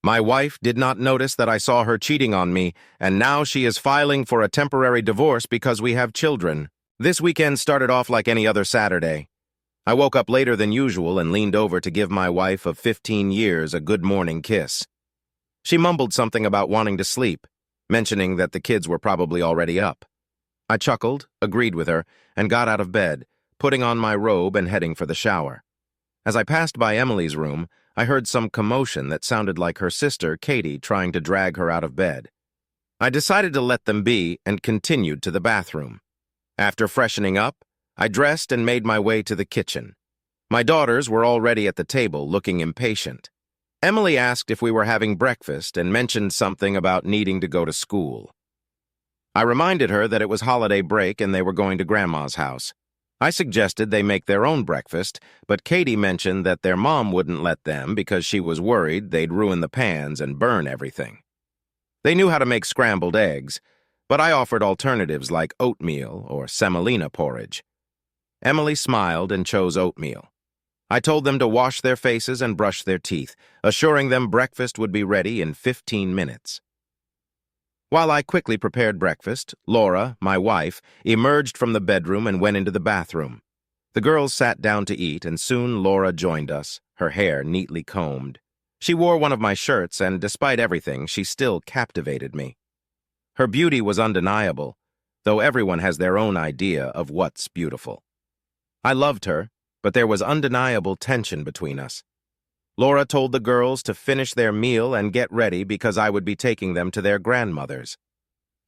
My wife did not notice that I saw her cheating on me, and now she is filing for a temporary divorce because we have children. This weekend started off like any other Saturday. I woke up later than usual and leaned over to give my wife of 15 years a good morning kiss. She mumbled something about wanting to sleep, mentioning that the kids were probably already up. I chuckled, agreed with her, and got out of bed, putting on my robe and heading for the shower. As I passed by Emily's room, I heard some commotion that sounded like her sister, Katie, trying to drag her out of bed. I decided to let them be and continued to the bathroom. After freshening up, I dressed and made my way to the kitchen. My daughters were already at the table, looking impatient. Emily asked if we were having breakfast and mentioned something about needing to go to school. I reminded her that it was holiday break and they were going to Grandma's house. I suggested they make their own breakfast, but Katie mentioned that their mom wouldn't let them because she was worried they'd ruin the pans and burn everything. They knew how to make scrambled eggs, but I offered alternatives like oatmeal or semolina porridge. Emily smiled and chose oatmeal. I told them to wash their faces and brush their teeth, assuring them breakfast would be ready in 15 minutes. While I quickly prepared breakfast, Laura, my wife, emerged from the bedroom and went into the bathroom. The girls sat down to eat, and soon Laura joined us, her hair neatly combed. She wore one of my shirts, and despite everything, she still captivated me. Her beauty was undeniable, though everyone has their own idea of what's beautiful. I loved her, but there was undeniable tension between us. Laura told the girls to finish their meal and get ready because I would be taking them to their grandmother's.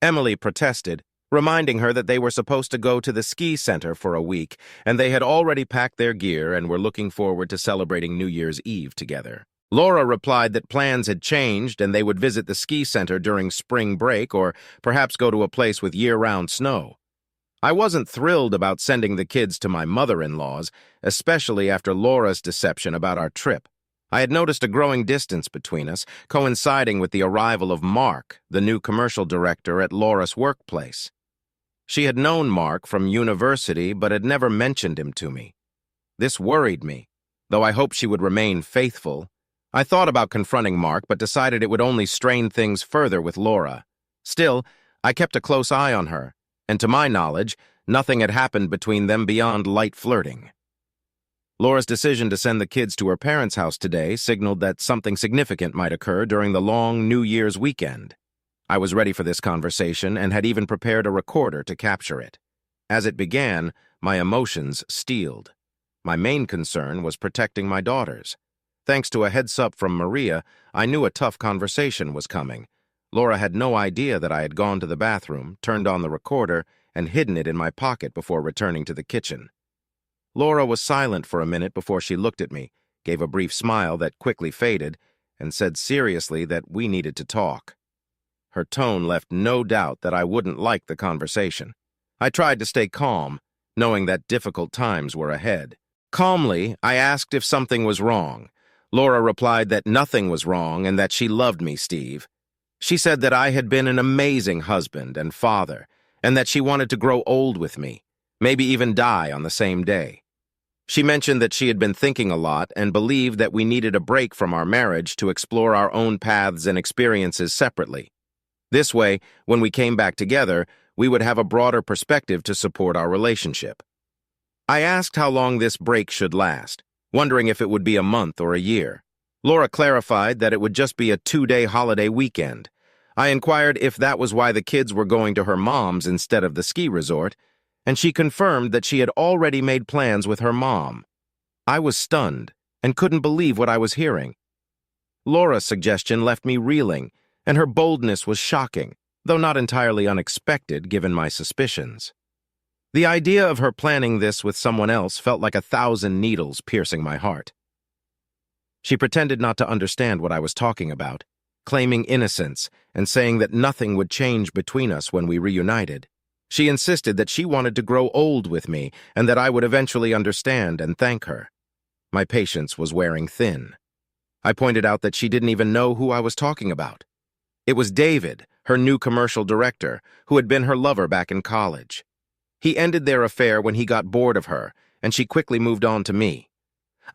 Emily protested, reminding her that they were supposed to go to the ski center for a week, and they had already packed their gear and were looking forward to celebrating New Year's Eve together. Laura replied that plans had changed and they would visit the ski center during spring break or perhaps go to a place with year-round snow. I wasn't thrilled about sending the kids to my mother-in-law's, especially after Laura's deception about our trip. I had noticed a growing distance between us, coinciding with the arrival of Mark, the new commercial director at Laura's workplace. She had known Mark from university but had never mentioned him to me. This worried me, though I hoped she would remain faithful. I thought about confronting Mark but decided it would only strain things further with Laura. Still, I kept a close eye on her, and to my knowledge, nothing had happened between them beyond light flirting. Laura's decision to send the kids to her parents' house today signaled that something significant might occur during the long New Year's weekend. I was ready for this conversation and had even prepared a recorder to capture it. As it began, my emotions steeled. My main concern was protecting my daughters. Thanks to a heads-up from Maria, I knew a tough conversation was coming. Laura had no idea that I had gone to the bathroom, turned on the recorder, and hidden it in my pocket before returning to the kitchen. Laura was silent for a minute before she looked at me, gave a brief smile that quickly faded, and said seriously that we needed to talk. Her tone left no doubt that I wouldn't like the conversation. I tried to stay calm, knowing that difficult times were ahead. Calmly, I asked if something was wrong. Laura replied that nothing was wrong and that she loved me, Steve. She said that I had been an amazing husband and father, and that she wanted to grow old with me, maybe even die on the same day. She mentioned that she had been thinking a lot and believed that we needed a break from our marriage to explore our own paths and experiences separately. This way, when we came back together, we would have a broader perspective to support our relationship. I asked how long this break should last, wondering if it would be a month or a year. Laura clarified that it would just be a 2-day holiday weekend. I inquired if that was why the kids were going to her mom's instead of the ski resort, and she confirmed that she had already made plans with her mom. I was stunned and couldn't believe what I was hearing. Laura's suggestion left me reeling, and her boldness was shocking, though not entirely unexpected given my suspicions. The idea of her planning this with someone else felt like 1,000 needles piercing my heart. She pretended not to understand what I was talking about, claiming innocence and saying that nothing would change between us when we reunited. She insisted that she wanted to grow old with me and that I would eventually understand and thank her. My patience was wearing thin. I pointed out that she didn't even know who I was talking about. It was David, her new commercial director, who had been her lover back in college. He ended their affair when he got bored of her, and she quickly moved on to me.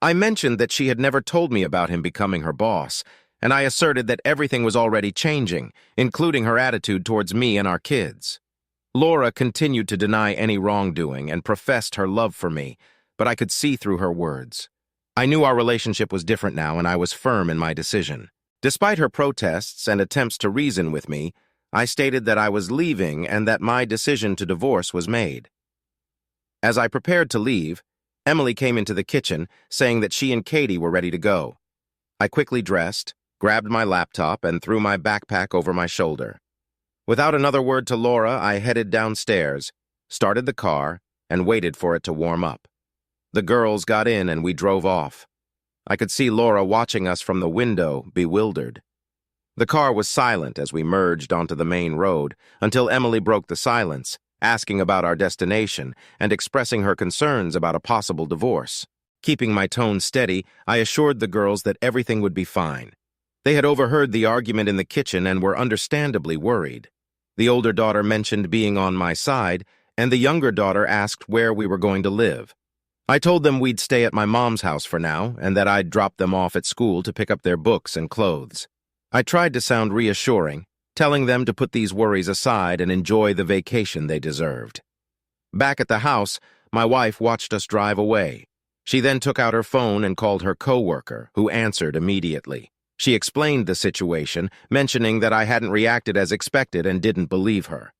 I mentioned that she had never told me about him becoming her boss, and I asserted that everything was already changing, including her attitude towards me and our kids. Laura continued to deny any wrongdoing and professed her love for me, but I could see through her words. I knew our relationship was different now, and I was firm in my decision. Despite her protests and attempts to reason with me, I stated that I was leaving and that my decision to divorce was made. As I prepared to leave, Emily came into the kitchen, saying that she and Katie were ready to go. I quickly dressed, grabbed my laptop, and threw my backpack over my shoulder. Without another word to Laura, I headed downstairs, started the car, and waited for it to warm up. The girls got in and we drove off. I could see Laura watching us from the window, bewildered. The car was silent as we merged onto the main road until Emily broke the silence, asking about our destination and expressing her concerns about a possible divorce. Keeping my tone steady, I assured the girls that everything would be fine. They had overheard the argument in the kitchen and were understandably worried. The older daughter mentioned being on my side, and the younger daughter asked where we were going to live. I told them we'd stay at my mom's house for now, and that I'd drop them off at school to pick up their books and clothes. I tried to sound reassuring, telling them to put these worries aside and enjoy the vacation they deserved. Back at the house, my wife watched us drive away. She then took out her phone and called her coworker, who answered immediately. She explained the situation, mentioning that I hadn't reacted as expected and didn't believe her.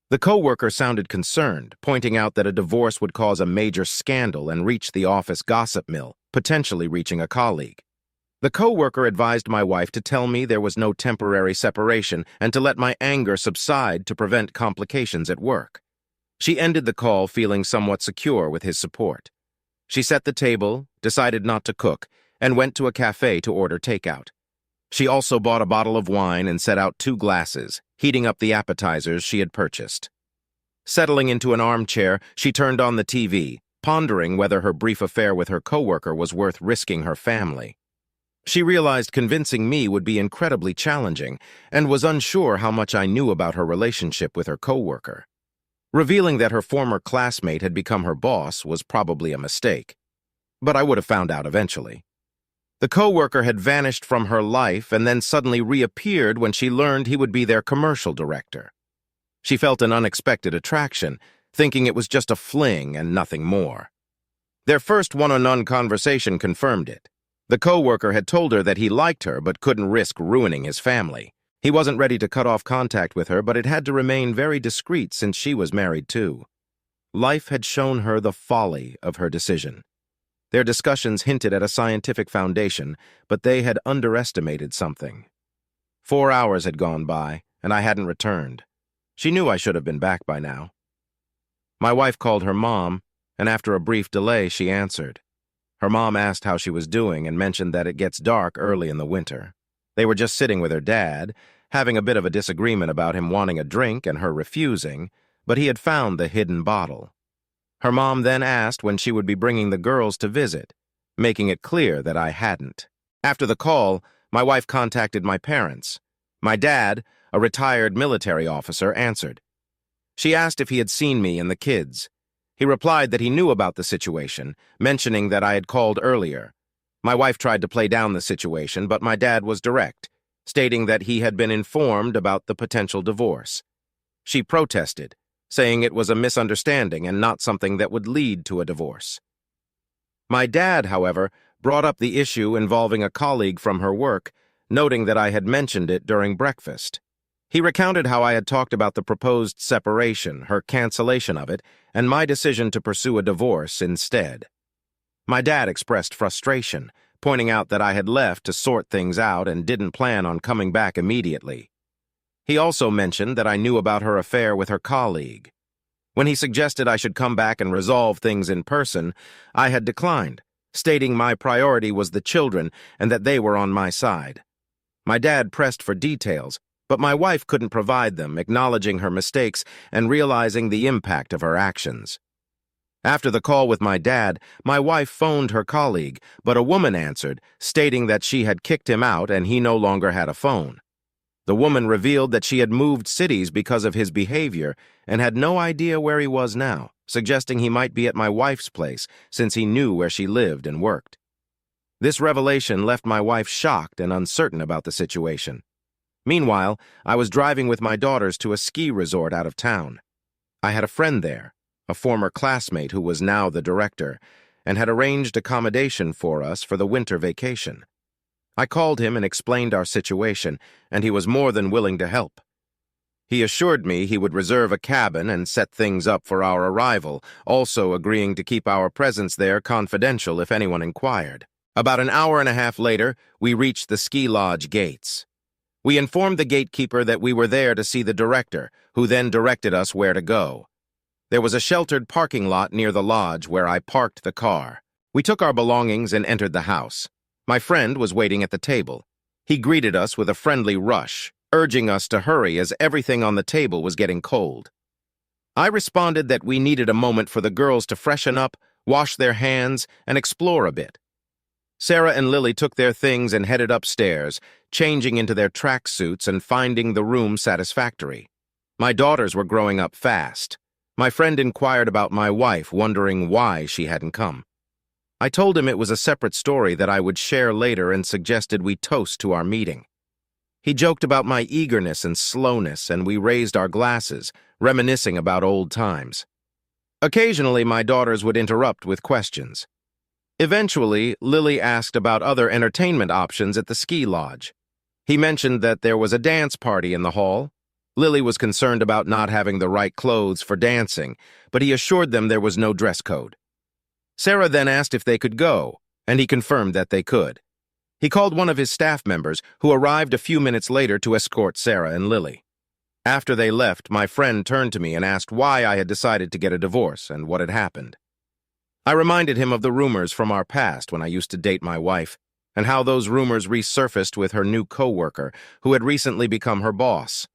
The coworker sounded concerned, pointing out that a divorce would cause a major scandal and reach the office gossip mill, potentially reaching a colleague. The coworker advised my wife to tell me there was no temporary separation and to let my anger subside to prevent complications at work. She ended the call feeling somewhat secure with his support. She set the table, decided not to cook, and went to a cafe to order takeout. She also bought a bottle of wine and set out 2 glasses, heating up the appetizers she had purchased. Settling into an armchair, she turned on the TV, pondering whether her brief affair with her coworker was worth risking her family. She realized convincing me would be incredibly challenging and was unsure how much I knew about her relationship with her coworker. Revealing that her former classmate had become her boss was probably a mistake, but I would have found out eventually. The coworker had vanished from her life and then suddenly reappeared when she learned he would be their commercial director. She felt an unexpected attraction, thinking it was just a fling and nothing more. Their first one-on-one conversation confirmed it. The coworker had told her that he liked her but couldn't risk ruining his family. He wasn't ready to cut off contact with her, but it had to remain very discreet since she was married too. Life had shown her the folly of her decision. Their discussions hinted at a scientific foundation, but they had underestimated something. 4 hours had gone by, and I hadn't returned. She knew I should have been back by now. My wife called her mom, and after a brief delay, she answered. Her mom asked how she was doing and mentioned that it gets dark early in the winter. They were just sitting with her dad, having a bit of a disagreement about him wanting a drink and her refusing, but he had found the hidden bottle. Her mom then asked when she would be bringing the girls to visit, making it clear that I hadn't. After the call, my wife contacted my parents. My dad, a retired military officer, answered. She asked if he had seen me and the kids. He replied that he knew about the situation, mentioning that I had called earlier. My wife tried to play down the situation, but my dad was direct, stating that he had been informed about the potential divorce. She protested, saying it was a misunderstanding and not something that would lead to a divorce. My dad, however, brought up the issue involving a colleague from her work, noting that I had mentioned it during breakfast. He recounted how I had talked about the proposed separation, her cancellation of it, and my decision to pursue a divorce instead. My dad expressed frustration, pointing out that I had left to sort things out and didn't plan on coming back immediately. He also mentioned that I knew about her affair with her colleague. When he suggested I should come back and resolve things in person, I had declined, stating my priority was the children and that they were on my side. My dad pressed for details, but my wife couldn't provide them, acknowledging her mistakes and realizing the impact of her actions. After the call with my dad, my wife phoned her colleague, but a woman answered, stating that she had kicked him out and he no longer had a phone. The woman revealed that she had moved cities because of his behavior and had no idea where he was now, suggesting he might be at my wife's place since he knew where she lived and worked. This revelation left my wife shocked and uncertain about the situation. Meanwhile, I was driving with my daughters to a ski resort out of town. I had a friend there, a former classmate who was now the director, and had arranged accommodation for us for the winter vacation. I called him and explained our situation, and he was more than willing to help. He assured me he would reserve a cabin and set things up for our arrival, also agreeing to keep our presence there confidential if anyone inquired. About an hour and a half later, we reached the ski lodge gates. We informed the gatekeeper that we were there to see the director, who then directed us where to go. There was a sheltered parking lot near the lodge where I parked the car. We took our belongings and entered the house. My friend was waiting at the table. He greeted us with a friendly rush, urging us to hurry as everything on the table was getting cold. I responded that we needed a moment for the girls to freshen up, wash their hands, and explore a bit. Sarah and Lily took their things and headed upstairs, changing into their tracksuits and finding the room satisfactory. My daughters were growing up fast. My friend inquired about my wife, wondering why she hadn't come. I told him it was a separate story that I would share later and suggested we toast to our meeting. He joked about my eagerness and slowness, and we raised our glasses, reminiscing about old times. Occasionally, my daughters would interrupt with questions. Eventually, Lily asked about other entertainment options at the ski lodge. He mentioned that there was a dance party in the hall. Lily was concerned about not having the right clothes for dancing, but he assured them there was no dress code. Sarah then asked if they could go, and he confirmed that they could. He called one of his staff members, who arrived a few minutes later to escort Sarah and Lily. After they left, my friend turned to me and asked why I had decided to get a divorce and what had happened. I reminded him of the rumors from our past when I used to date my wife, and how those rumors resurfaced with her new co-worker, who had recently become her boss.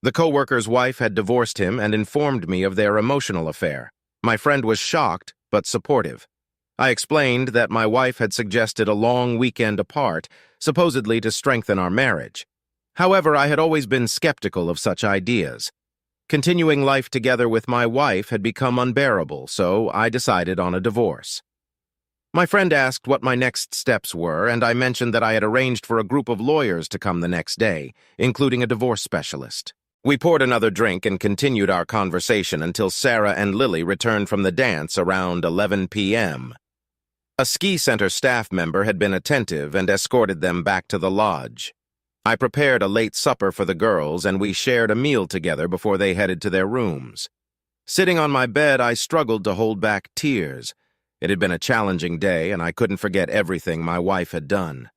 The co-worker's wife had divorced him and informed me of their emotional affair. My friend was shocked, but supportive. I explained that my wife had suggested a long weekend apart, supposedly to strengthen our marriage. However, I had always been skeptical of such ideas. Continuing life together with my wife had become unbearable, so I decided on a divorce. My friend asked what my next steps were, and I mentioned that I had arranged for a group of lawyers to come the next day, including a divorce specialist. We poured another drink and continued our conversation until Sarah and Lily returned from the dance around 11 p.m. A ski center staff member had been attentive and escorted them back to the lodge. I prepared a late supper for the girls, and we shared a meal together before they headed to their rooms. Sitting on my bed, I struggled to hold back tears. It had been a challenging day, and I couldn't forget everything my wife had done.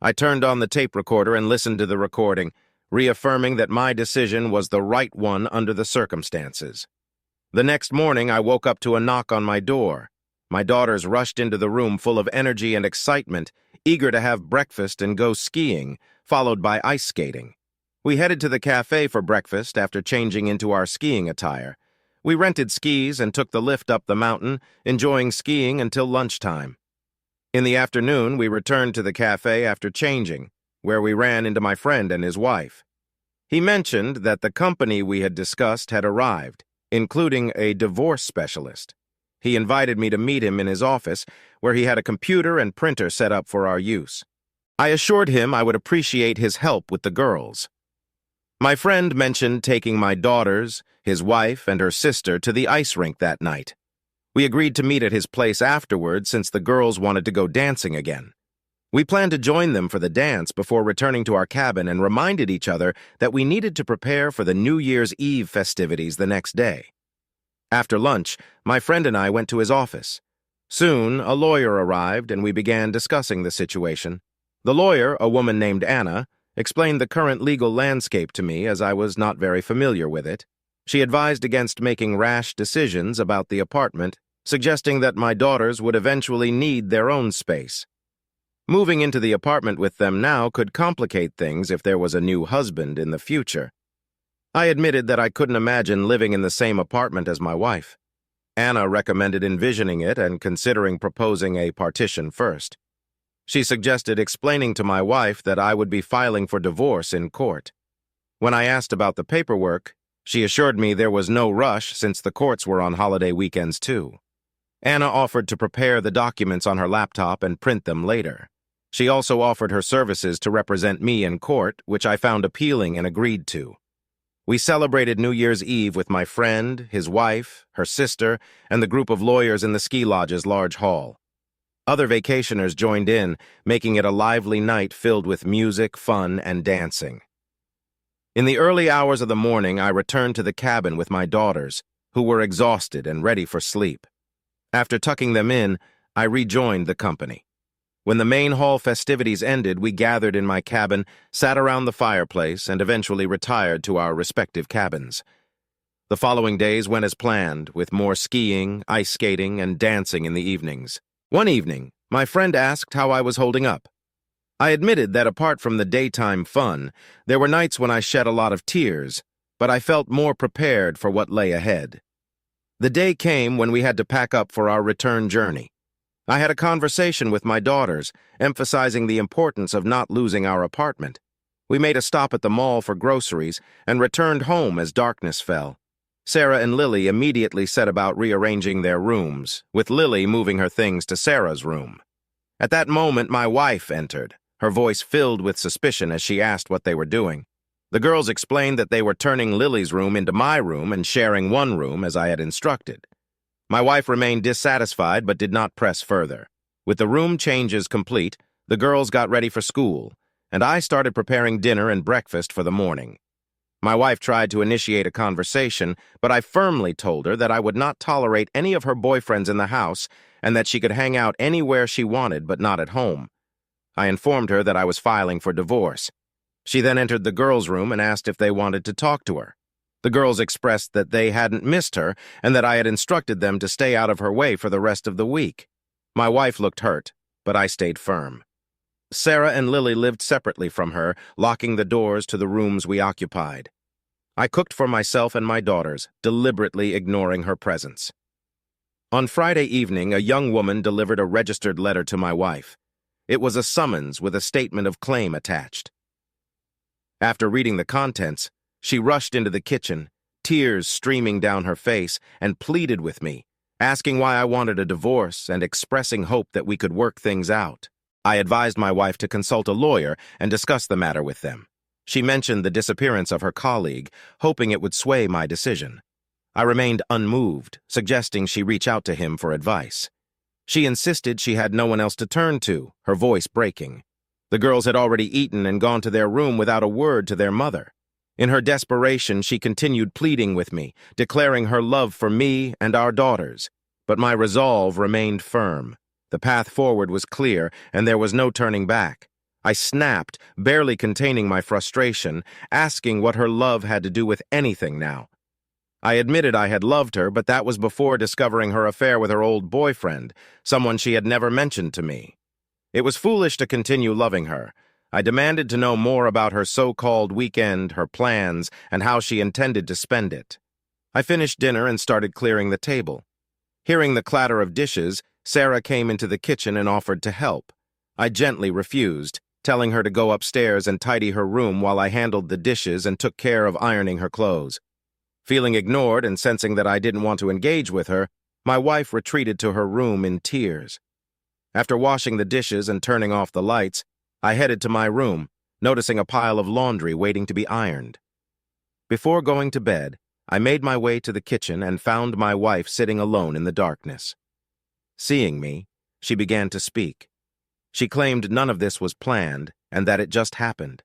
I turned on the tape recorder and listened to the recording, reaffirming that my decision was the right one under the circumstances. The next morning, I woke up to a knock on my door. My daughters rushed into the room full of energy and excitement, eager to have breakfast and go skiing, followed by ice skating. We headed to the cafe for breakfast after changing into our skiing attire. We rented skis and took the lift up the mountain, enjoying skiing until lunchtime. In the afternoon, we returned to the cafe after changing, where we ran into my friend and his wife. He mentioned that the company we had discussed had arrived, including a divorce specialist. He invited me to meet him in his office, where he had a computer and printer set up for our use. I assured him I would appreciate his help with the girls. My friend mentioned taking my daughters, his wife, and her sister to the ice rink that night. We agreed to meet at his place afterward since the girls wanted to go dancing again. We planned to join them for the dance before returning to our cabin and reminded each other that we needed to prepare for the New Year's Eve festivities the next day. After lunch, my friend and I went to his office. Soon, a lawyer arrived and we began discussing the situation. The lawyer, a woman named Anna, explained the current legal landscape to me as I was not very familiar with it. She advised against making rash decisions about the apartment, suggesting that my daughters would eventually need their own space. Moving into the apartment with them now could complicate things if there was a new husband in the future. I admitted that I couldn't imagine living in the same apartment as my wife. Anna recommended envisioning it and considering proposing a partition first. She suggested explaining to my wife that I would be filing for divorce in court. When I asked about the paperwork, she assured me there was no rush since the courts were on holiday weekends too. Anna offered to prepare the documents on her laptop and print them later. She also offered her services to represent me in court, which I found appealing and agreed to. We celebrated New Year's Eve with my friend, his wife, her sister, and the group of lawyers in the ski lodge's large hall. Other vacationers joined in, making it a lively night filled with music, fun, and dancing. In the early hours of the morning, I returned to the cabin with my daughters, who were exhausted and ready for sleep. After tucking them in, I rejoined the company. When the main hall festivities ended, we gathered in my cabin, sat around the fireplace, and eventually retired to our respective cabins. The following days went as planned, with more skiing, ice skating, and dancing in the evenings. One evening, my friend asked how I was holding up. I admitted that apart from the daytime fun, there were nights when I shed a lot of tears, but I felt more prepared for what lay ahead. The day came when we had to pack up for our return journey. I had a conversation with my daughters, emphasizing the importance of not losing our apartment. We made a stop at the mall for groceries and returned home as darkness fell. Sarah and Lily immediately set about rearranging their rooms, with Lily moving her things to Sarah's room. At that moment, my wife entered, her voice filled with suspicion as she asked what they were doing. The girls explained that they were turning Lily's room into my room and sharing one room as I had instructed. My wife remained dissatisfied but did not press further. With the room changes complete, the girls got ready for school, and I started preparing dinner and breakfast for the morning. My wife tried to initiate a conversation, but I firmly told her that I would not tolerate any of her boyfriends in the house and that she could hang out anywhere she wanted but not at home. I informed her that I was filing for divorce. She then entered the girls' room and asked if they wanted to talk to her. The girls expressed that they hadn't missed her and that I had instructed them to stay out of her way for the rest of the week. My wife looked hurt, but I stayed firm. Sarah and Lily lived separately from her, locking the doors to the rooms we occupied. I cooked for myself and my daughters, deliberately ignoring her presence. On Friday evening, a young woman delivered a registered letter to my wife. It was a summons with a statement of claim attached. After reading the contents, she rushed into the kitchen, tears streaming down her face, and pleaded with me, asking why I wanted a divorce and expressing hope that we could work things out. I advised my wife to consult a lawyer and discuss the matter with them. She mentioned the disappearance of her colleague, hoping it would sway my decision. I remained unmoved, suggesting she reach out to him for advice. She insisted she had no one else to turn to, her voice breaking. The girls had already eaten and gone to their room without a word to their mother. In her desperation, she continued pleading with me, declaring her love for me and our daughters. But my resolve remained firm. The path forward was clear, and there was no turning back. I snapped, barely containing my frustration, asking what her love had to do with anything now. I admitted I had loved her, but that was before discovering her affair with her old boyfriend, someone she had never mentioned to me. It was foolish to continue loving her. I demanded to know more about her so-called weekend, her plans, and how she intended to spend it. I finished dinner and started clearing the table. Hearing the clatter of dishes, Sarah came into the kitchen and offered to help. I gently refused, telling her to go upstairs and tidy her room while I handled the dishes and took care of ironing her clothes. Feeling ignored and sensing that I didn't want to engage with her, my wife retreated to her room in tears. After washing the dishes and turning off the lights, I headed to my room, noticing a pile of laundry waiting to be ironed. Before going to bed, I made my way to the kitchen and found my wife sitting alone in the darkness. Seeing me, she began to speak. She claimed none of this was planned and that it just happened.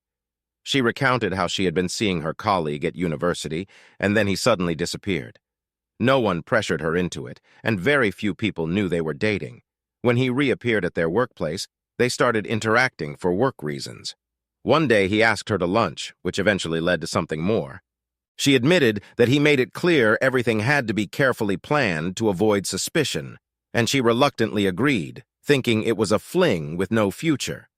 She recounted how she had been seeing her colleague at university, and then he suddenly disappeared. No one pressured her into it, and very few people knew they were dating. When he reappeared at their workplace, they started interacting for work reasons. One day he asked her to lunch, which eventually led to something more. She admitted that he made it clear everything had to be carefully planned to avoid suspicion, and she reluctantly agreed, thinking it was a fling with no future.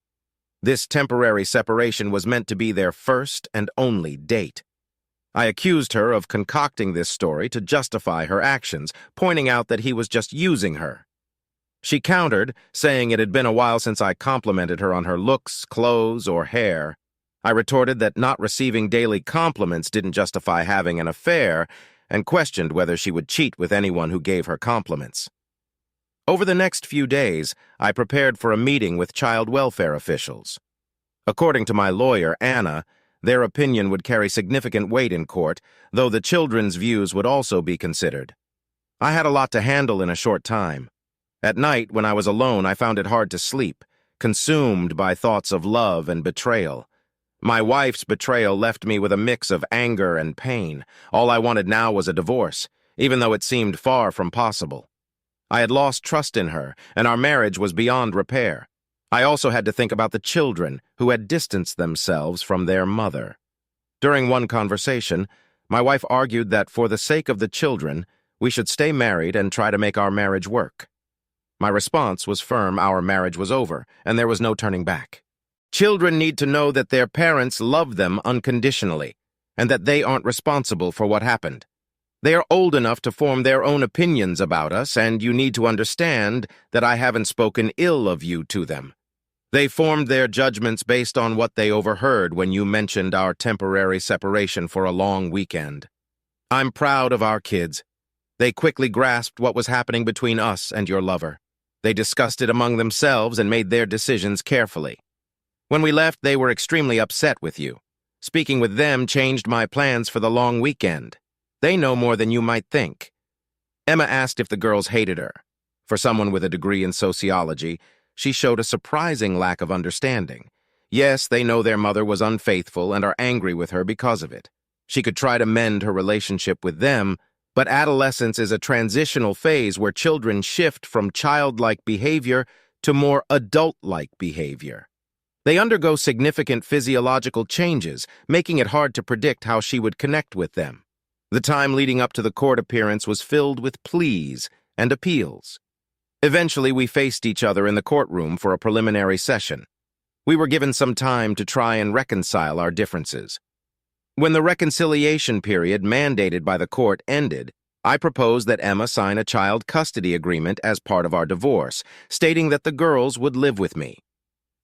This temporary separation was meant to be their first and only date. I accused her of concocting this story to justify her actions, pointing out that he was just using her. She countered, saying it had been a while since I complimented her on her looks, clothes, or hair. I retorted that not receiving daily compliments didn't justify having an affair, and questioned whether she would cheat with anyone who gave her compliments. Over the next few days, I prepared for a meeting with child welfare officials. According to my lawyer, Anna, their opinion would carry significant weight in court, though the children's views would also be considered. I had a lot to handle in a short time. At night, when I was alone, I found it hard to sleep, consumed by thoughts of love and betrayal. My wife's betrayal left me with a mix of anger and pain. All I wanted now was a divorce, even though it seemed far from possible. I had lost trust in her, and our marriage was beyond repair. I also had to think about the children who had distanced themselves from their mother. During one conversation, my wife argued that for the sake of the children, we should stay married and try to make our marriage work. My response was firm: our marriage was over, and there was no turning back. Children need to know that their parents love them unconditionally, and that they aren't responsible for what happened. They are old enough to form their own opinions about us, and you need to understand that I haven't spoken ill of you to them. They formed their judgments based on what they overheard when you mentioned our temporary separation for a long weekend. I'm proud of our kids. They quickly grasped what was happening between us and your lover. They discussed it among themselves and made their decisions carefully. When we left, they were extremely upset with you. Speaking with them changed my plans for the long weekend. They know more than you might think. Emma asked if the girls hated her. For someone with a degree in sociology, she showed a surprising lack of understanding. Yes, they know their mother was unfaithful and are angry with her because of it. She could try to mend her relationship with them, but adolescence is a transitional phase where children shift from childlike behavior to more adult-like behavior. They undergo significant physiological changes, making it hard to predict how she would connect with them. The time leading up to the court appearance was filled with pleas and appeals. Eventually, we faced each other in the courtroom for a preliminary session. We were given some time to try and reconcile our differences. When the reconciliation period mandated by the court ended, I proposed that Emma sign a child custody agreement as part of our divorce, stating that the girls would live with me.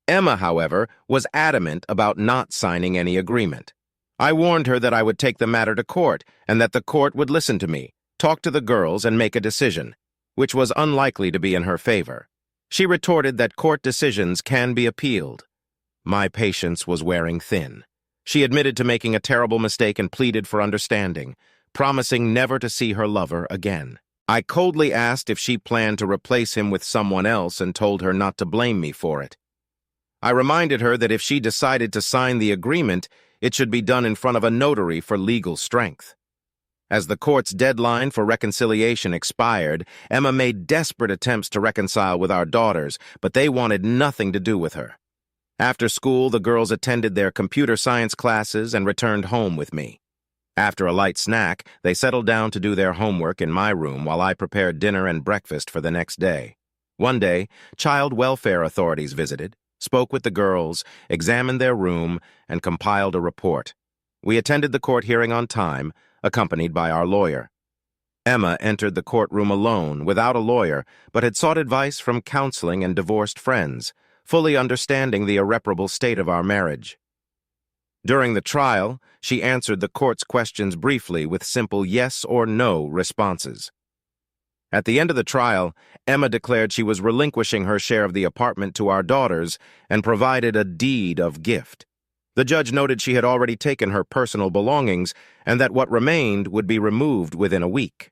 Emma, however, was adamant about not signing any agreement. I warned her that I would take the matter to court and that the court would listen to me, talk to the girls, and make a decision, which was unlikely to be in her favor. She retorted that court decisions can be appealed. My patience was wearing thin. She admitted to making a terrible mistake and pleaded for understanding, promising never to see her lover again. I coldly asked if she planned to replace him with someone else and told her not to blame me for it. I reminded her that if she decided to sign the agreement, it should be done in front of a notary for legal strength. As the court's deadline for reconciliation expired, Emma made desperate attempts to reconcile with our daughters, but they wanted nothing to do with her. After school, the girls attended their computer science classes and returned home with me. After a light snack, they settled down to do their homework in my room while I prepared dinner and breakfast for the next day. One day, child welfare authorities visited, spoke with the girls, examined their room, and compiled a report. We attended the court hearing on time, accompanied by our lawyer. Emma entered the courtroom alone, without a lawyer, but had sought advice from counseling and divorced friends, fully understanding the irreparable state of our marriage. During the trial, she answered the court's questions briefly with simple yes or no responses. At the end of the trial, Emma declared she was relinquishing her share of the apartment to our daughters and provided a deed of gift. The judge noted she had already taken her personal belongings and that what remained would be removed within a week.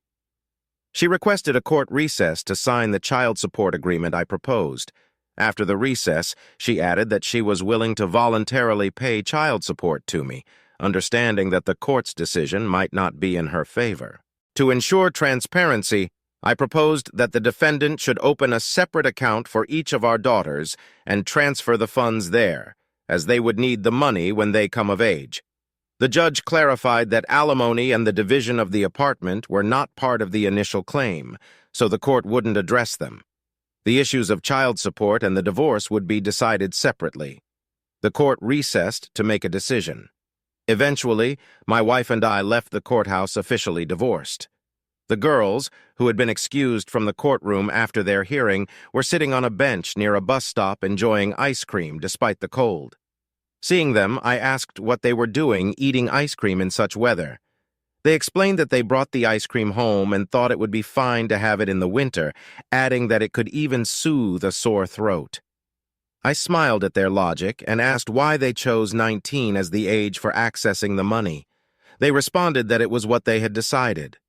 She requested a court recess to sign the child support agreement I proposed. After the recess, she added that she was willing to voluntarily pay child support to me, understanding that the court's decision might not be in her favor. To ensure transparency, I proposed that the defendant should open a separate account for each of our daughters and transfer the funds there, as they would need the money when they come of age. The judge clarified that alimony and the division of the apartment were not part of the initial claim, so the court wouldn't address them. The issues of child support and the divorce would be decided separately. The court recessed to make a decision. Eventually, my wife and I left the courthouse officially divorced. The girls, who had been excused from the courtroom after their hearing, were sitting on a bench near a bus stop enjoying ice cream despite the cold. Seeing them, I asked what they were doing eating ice cream in such weather. They explained that they brought the ice cream home and thought it would be fine to have it in the winter, adding that it could even soothe a sore throat. I smiled at their logic and asked why they chose 19 as the age for accessing the money. They responded that it was what they had decided.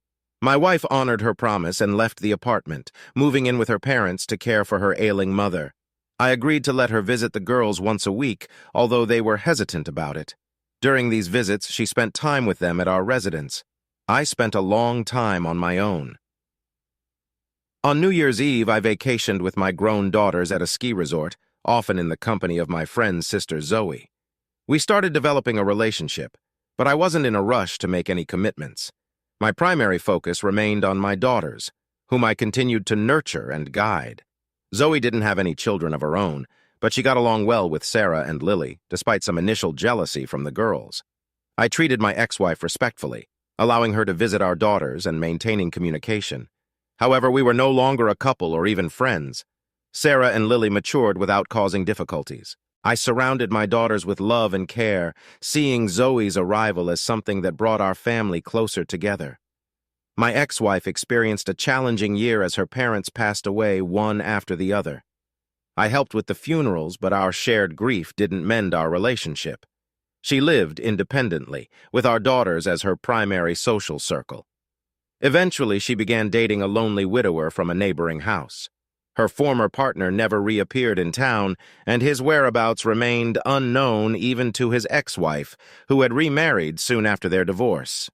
My wife honored her promise and left the apartment, moving in with her parents to care for her ailing mother. I agreed to let her visit the girls once a week, although they were hesitant about it. During these visits, she spent time with them at our residence. I spent a long time on my own. On New Year's Eve, I vacationed with my grown daughters at a ski resort, often in the company of my friend's sister Zoe. We started developing a relationship, but I wasn't in a rush to make any commitments. My primary focus remained on my daughters, whom I continued to nurture and guide. Zoe didn't have any children of her own, but she got along well with Sarah and Lily, despite some initial jealousy from the girls. I treated my ex-wife respectfully, allowing her to visit our daughters and maintaining communication. However, we were no longer a couple or even friends. Sarah and Lily matured without causing difficulties. I surrounded my daughters with love and care, seeing Zoe's arrival as something that brought our family closer together. My ex-wife experienced a challenging year as her parents passed away one after the other. I helped with the funerals, but our shared grief didn't mend our relationship. She lived independently, with our daughters as her primary social circle. Eventually, she began dating a lonely widower from a neighboring house. Her former partner never reappeared in town, and his whereabouts remained unknown even to his ex-wife, who had remarried soon after their divorce.